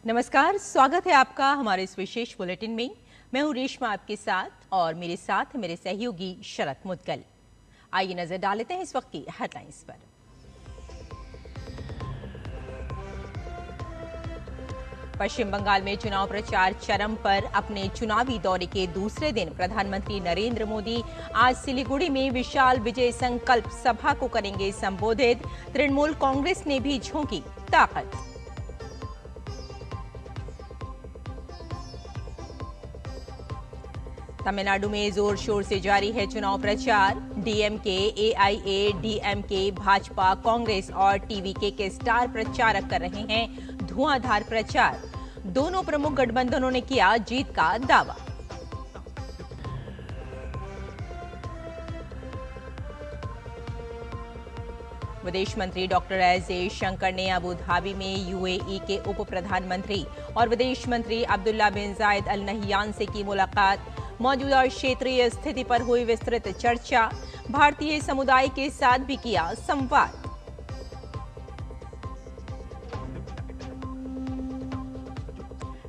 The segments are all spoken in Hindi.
नमस्कार, स्वागत है आपका हमारे इस विशेष बुलेटिन में। मैं हूं रेशमा आपके साथ और मेरे साथ मेरे सहयोगी शरद मुदगल। आइए नजर डाल लेते हैं इस वक्त की हेडलाइंस पर। पश्चिम बंगाल में चुनाव प्रचार चरम पर। अपने चुनावी दौरे के दूसरे दिन प्रधानमंत्री नरेंद्र मोदी आज सिलीगुड़ी में विशाल विजय संकल्प सभा को करेंगे संबोधित। तृणमूल कांग्रेस ने भी झोंकी ताकत। तमिलनाडु में जोर शोर से जारी है चुनाव प्रचार। डीएमके, एआईएडीएमके, भाजपा, कांग्रेस और टीवीके के स्टार प्रचारक कर रहे हैं धुआंधार प्रचार। दोनों प्रमुख गठबंधनों ने किया जीत का दावा। विदेश मंत्री डॉक्टर एस जयशंकर ने अबू धाबी में यूएई के उप प्रधानमंत्री और विदेश मंत्री अब्दुल्ला बिन जायद अल नह्यान से की मुलाकात। मौजूदा क्षेत्रीय स्थिति पर हुई विस्तृत चर्चा। भारतीय समुदाय के साथ भी किया संवाद।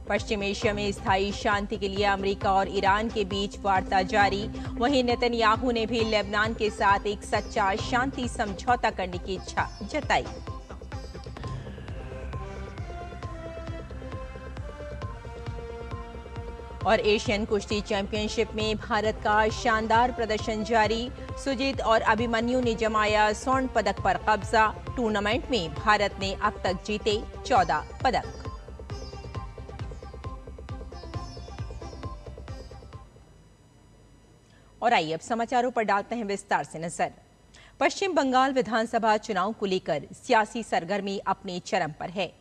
पश्चिम एशिया में स्थायी शांति के लिए अमेरिका और ईरान के बीच वार्ता जारी। वहीं नेतन्याहू ने भी लेबनान के साथ एक सच्चा शांति समझौता करने की इच्छा जताई। और एशियन कुश्ती चैंपियनशिप में भारत का शानदार प्रदर्शन जारी। सुजीत और अभिमन्यु ने जमाया स्वर्ण पदक पर कब्जा। टूर्नामेंट में भारत ने अब तक जीते 14 पदक। और आइए अब समाचारों पर डालते हैं विस्तार से नजर। पश्चिम बंगाल विधानसभा चुनाव को लेकर सियासी सरगर्मी अपने चरम पर है।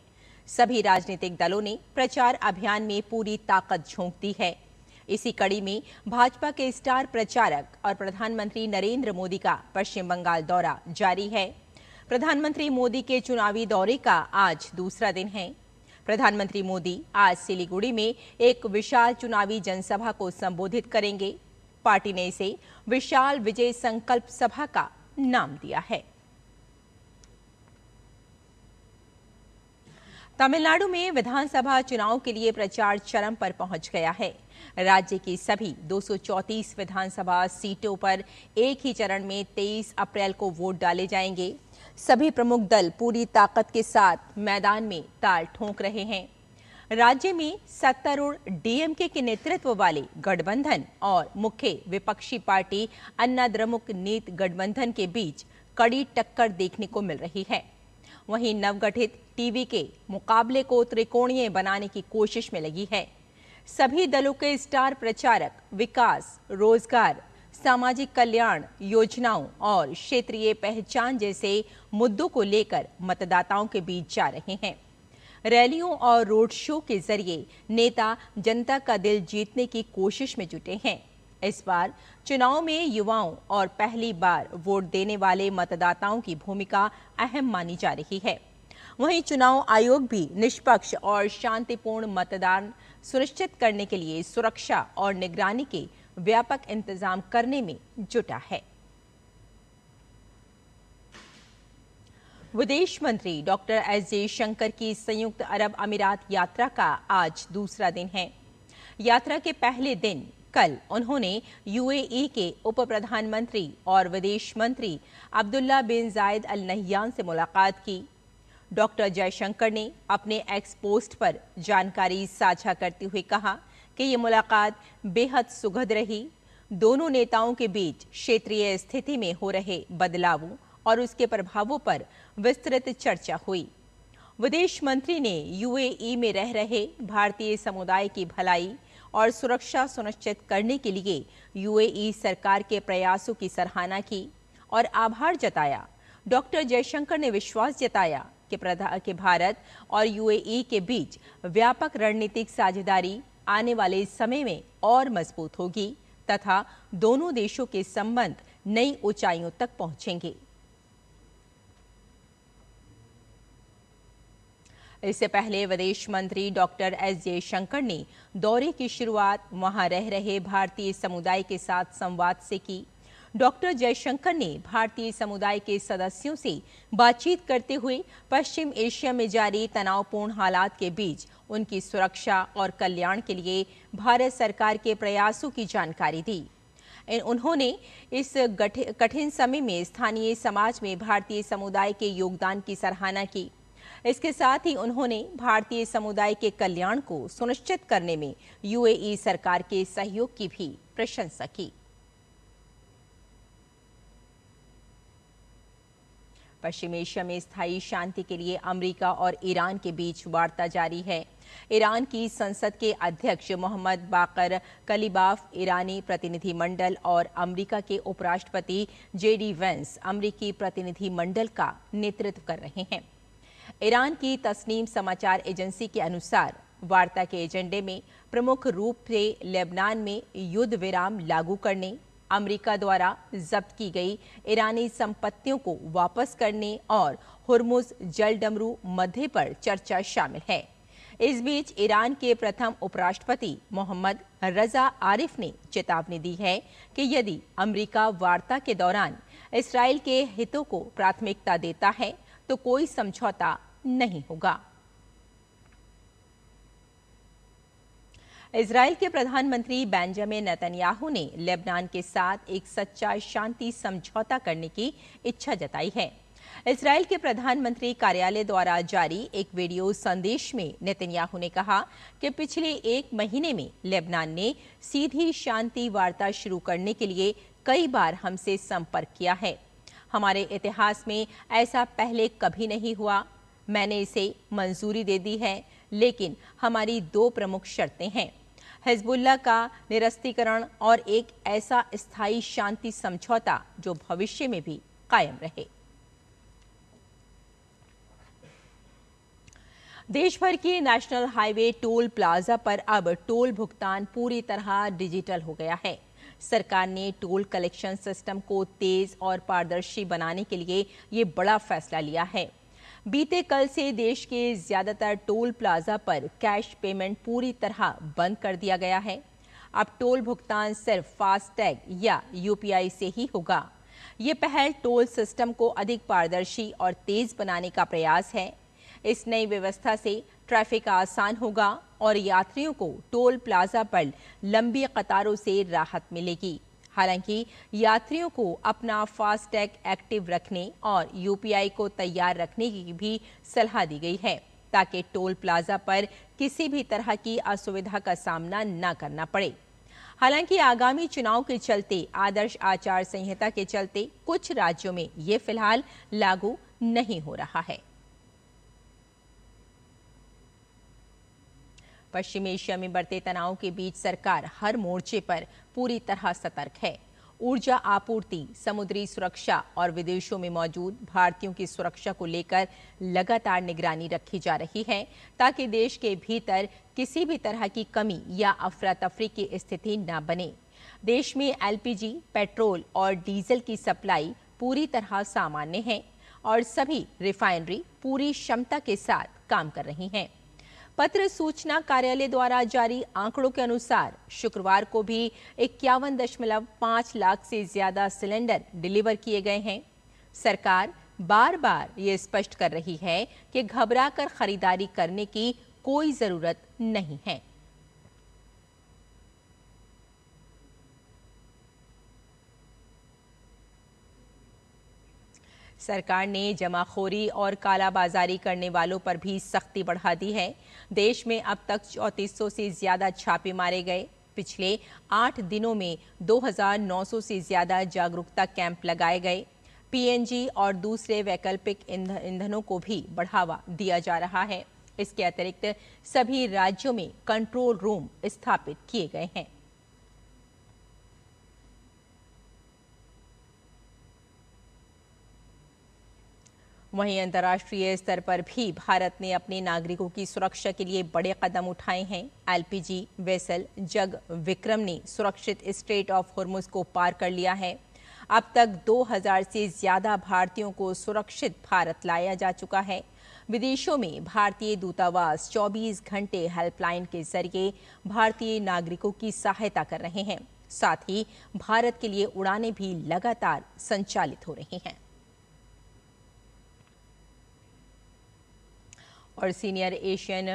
सभी राजनीतिक दलों ने प्रचार अभियान में पूरी ताकत झोंक दी है। इसी कड़ी में भाजपा के स्टार प्रचारक और प्रधानमंत्री नरेंद्र मोदी का पश्चिम बंगाल दौरा जारी है। प्रधानमंत्री मोदी के चुनावी दौरे का आज दूसरा दिन है। प्रधानमंत्री मोदी आज सिलीगुड़ी में एक विशाल चुनावी जनसभा को संबोधित करेंगे। पार्टी ने इसे विशाल विजय संकल्प सभा का नाम दिया है। तमिलनाडु में विधानसभा चुनाव के लिए प्रचार चरम पर पहुंच गया है। राज्य की सभी 234 विधानसभा सीटों पर एक ही चरण में 23 अप्रैल को वोट डाले जाएंगे। सभी प्रमुख दल पूरी ताकत के साथ मैदान में ताल ठोंक रहे हैं। राज्य में सत्तारूढ़ डीएमके के नेतृत्व वाले गठबंधन और मुख्य विपक्षी पार्टी अन्ना द्रमुक नीत गठबंधन के बीच कड़ी टक्कर देखने को मिल रही है। वहीं नवगठित टीवीके मुकाबले को त्रिकोणीय बनाने की कोशिश में लगी है। सभी दलों के स्टार प्रचारक विकास, रोजगार, सामाजिक कल्याण योजनाओं और क्षेत्रीय पहचान जैसे मुद्दों को लेकर मतदाताओं के बीच जा रहे हैं। रैलियों और रोड शो के जरिए नेता जनता का दिल जीतने की कोशिश में जुटे हैं। इस बार चुनाव में युवाओं और पहली बार वोट देने वाले मतदाताओं की भूमिका अहम मानी जा रही है। वहीं चुनाव आयोग भी निष्पक्ष और शांतिपूर्ण मतदान सुनिश्चित करने के लिए सुरक्षा और निगरानी के व्यापक इंतजाम करने में जुटा है। विदेश मंत्री डॉक्टर एस जयशंकर की संयुक्त अरब अमीरात यात्रा का आज दूसरा दिन है। यात्रा के पहले दिन कल उन्होंने यूएई के उप प्रधानमंत्री और विदेश मंत्री अब्दुल्ला बिन जायद अल नह्यान से मुलाकात की। डॉक्टर जयशंकर ने अपने एक्स पोस्ट पर जानकारी साझा करते हुए कहा कि ये मुलाकात बेहद सुखद रही। दोनों नेताओं के बीच क्षेत्रीय स्थिति में हो रहे बदलावों और उसके प्रभावों पर विस्तृत चर्चा हुई। विदेश मंत्री ने यूएई में रह रहे भारतीय समुदाय की भलाई और सुरक्षा सुनिश्चित करने के लिए यूएई सरकार के प्रयासों की सराहना की और आभार जताया। डॉक्टर जयशंकर ने विश्वास जताया कि भारत और यूएई के बीच व्यापक रणनीतिक साझेदारी आने वाले समय में और मजबूत होगी तथा दोनों देशों के संबंध नई ऊंचाइयों तक पहुंचेंगे। इससे पहले विदेश मंत्री डॉक्टर एस जयशंकर ने दौरे की शुरुआत वहां रह रहे भारतीय समुदाय के साथ संवाद से की। डॉक्टर जयशंकर ने भारतीय समुदाय के सदस्यों से बातचीत करते हुए पश्चिम एशिया में जारी तनावपूर्ण हालात के बीच उनकी सुरक्षा और कल्याण के लिए भारत सरकार के प्रयासों की जानकारी दी। उन्होंने इस कठिन समय में स्थानीय समाज में भारतीय समुदाय के योगदान की सराहना की। इसके साथ ही उन्होंने भारतीय समुदाय के कल्याण को सुनिश्चित करने में यूएई सरकार के सहयोग की भी प्रशंसा की। पश्चिम एशिया में स्थायी शांति के लिए अमेरिका और ईरान के बीच वार्ता जारी है। ईरान की संसद के अध्यक्ष मोहम्मद बाकर कलिबाफ ईरानी प्रतिनिधिमंडल और अमेरिका के उपराष्ट्रपति जेडी वेंस अमेरिकी प्रतिनिधिमंडल का नेतृत्व कर रहे हैं। ईरान की तस्नीम समाचार एजेंसी के अनुसार वार्ता के एजेंडे में प्रमुख रूप से लेबनान में युद्ध विराम लागू करने, अमेरिका द्वारा जब्त की गई ईरानी संपत्तियों को वापस करने और हुर्मुज जलडमरू मध्य पर चर्चा शामिल है। इस बीच ईरान के प्रथम उपराष्ट्रपति मोहम्मद रजा आरिफ ने चेतावनी दी है कि यदि अमेरिका वार्ता के दौरान इसराइल के हितों को प्राथमिकता देता है तो कोई समझौता नहीं होगा। इजराइल के प्रधानमंत्री बेंजामिन नेतन्याहू ने लेबनान के साथ एक सच्चा शांति समझौता करने की इच्छा जताई है। इजराइल के प्रधानमंत्री कार्यालय द्वारा जारी एक वीडियो संदेश में नेतन्याहू ने कहा कि पिछले एक महीने में लेबनान ने सीधी शांति वार्ता शुरू करने के लिए कई बार हमसे संपर्क किया है। हमारे इतिहास में ऐसा पहले कभी नहीं हुआ। मैंने इसे मंजूरी दे दी है, लेकिन हमारी दो प्रमुख शर्तें हैं: हिजबुल्लाह का निरस्तीकरण और एक ऐसा स्थायी शांति समझौता जो भविष्य में भी कायम रहे। देश भर के नेशनल हाईवे टोल प्लाजा पर अब टोल भुगतान पूरी तरह डिजिटल हो गया है। सरकार ने टोल कलेक्शन सिस्टम को तेज और पारदर्शी बनाने के लिए ये बड़ा फैसला लिया है। बीते कल से देश के ज्यादातर टोल प्लाजा पर कैश पेमेंट पूरी तरह बंद कर दिया गया है। अब टोल भुगतान सिर्फ फास्टैग या यूपीआई से ही होगा। ये पहल टोल सिस्टम को अधिक पारदर्शी और तेज बनाने का प्रयास है। इस नई व्यवस्था से ट्रैफिक आसान होगा और यात्रियों को टोल प्लाजा पर लंबी कतारों से राहत मिलेगी। हालांकि यात्रियों को अपना फास्टैग एक्टिव रखने और यूपीआई को तैयार रखने की भी सलाह दी गई है, ताकि टोल प्लाजा पर किसी भी तरह की असुविधा का सामना न करना पड़े। हालांकि आगामी चुनाव के चलते आदर्श आचार संहिता के चलते कुछ राज्यों में ये फिलहाल लागू नहीं हो रहा है। पश्चिम एशिया में बढ़ते तनाव के बीच सरकार हर मोर्चे पर पूरी तरह सतर्क है। ऊर्जा आपूर्ति, समुद्री सुरक्षा और विदेशों में मौजूद भारतीयों की सुरक्षा को लेकर लगातार निगरानी रखी जा रही है, ताकि देश के भीतर किसी भी तरह की कमी या अफरा तफरी की स्थिति न बने। देश में एलपीजी, पेट्रोल और डीजल की सप्लाई पूरी तरह सामान्य है और सभी रिफाइनरी पूरी क्षमता के साथ काम कर रही हैं। पत्र सूचना कार्यालय द्वारा जारी आंकड़ों के अनुसार शुक्रवार को भी 51.5 लाख से ज्यादा सिलेंडर डिलीवर किए गए हैं। सरकार बार बार ये स्पष्ट कर रही है कि घबराकर खरीदारी करने की कोई जरूरत नहीं है। सरकार ने जमाखोरी और कालाबाजारी करने वालों पर भी सख्ती बढ़ा दी है। देश में अब तक 3400 से ज्यादा छापे मारे गए। पिछले 8 दिनों में 2900 से ज्यादा जागरूकता कैंप लगाए गए। पीएनजी और दूसरे वैकल्पिक ईंधनों को भी बढ़ावा दिया जा रहा है। इसके अतिरिक्त सभी राज्यों में कंट्रोल रूम स्थापित किए गए हैं। वहीं अंतर्राष्ट्रीय स्तर पर भी भारत ने अपने नागरिकों की सुरक्षा के लिए बड़े कदम उठाए हैं। एलपीजी वेसल जग विक्रम ने सुरक्षित स्ट्रेट ऑफ हुर्मुज को पार कर लिया है। अब तक 2000 से ज्यादा भारतीयों को सुरक्षित भारत लाया जा चुका है। विदेशों में भारतीय दूतावास 24 घंटे हेल्पलाइन के जरिए भारतीय नागरिकों की सहायता कर रहे हैं। साथ ही भारत के लिए उड़ानें भी लगातार संचालित हो रही हैं। और सीनियर एशियन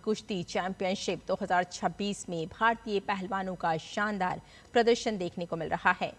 कुश्ती चैंपियनशिप 2026 में भारतीय पहलवानों का शानदार प्रदर्शन देखने को मिल रहा है।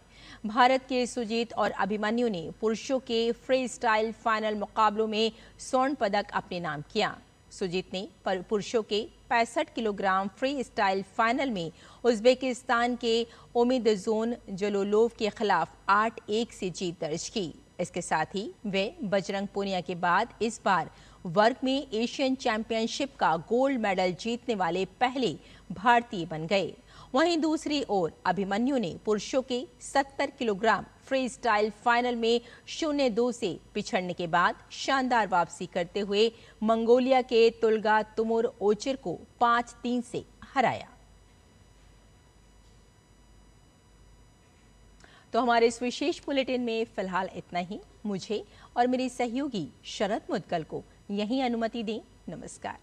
भारत के सुजीत और अभिमन्यु ने पुरुषों के फ्री स्टाइल फाइनल मुकाबलों में स्वर्ण पदक अपने नाम किया। सुजीत ने पुरुषों के 65 किलोग्राम फ्री स्टाइल फाइनल में उज्बेकिस्तान के उमिदजोन जलोलोव के खिलाफ 8-1 से जीत दर्ज की। इसके साथ ही वे बजरंग पूनिया के बाद इस बार वर्ग में एशियन चैंपियनशिप का गोल्ड मेडल जीतने वाले पहले भारतीय बन गए। वहीं दूसरी ओर अभिमन्यु ने पुरुषों के 70 किलोग्राम फ्री स्टाइल फाइनल में 0-2 से पिछड़ने के बाद शानदार वापसी करते हुए मंगोलिया के तुल्गा तुमुर ओचिर को 5-3 से हराया। तो हमारे इस विशेष बुलेटिन में फिलहाल इतना ही। मुझे और मेरी सहयोगी शरद मुदगल को यहीं अनुमति दें। नमस्कार।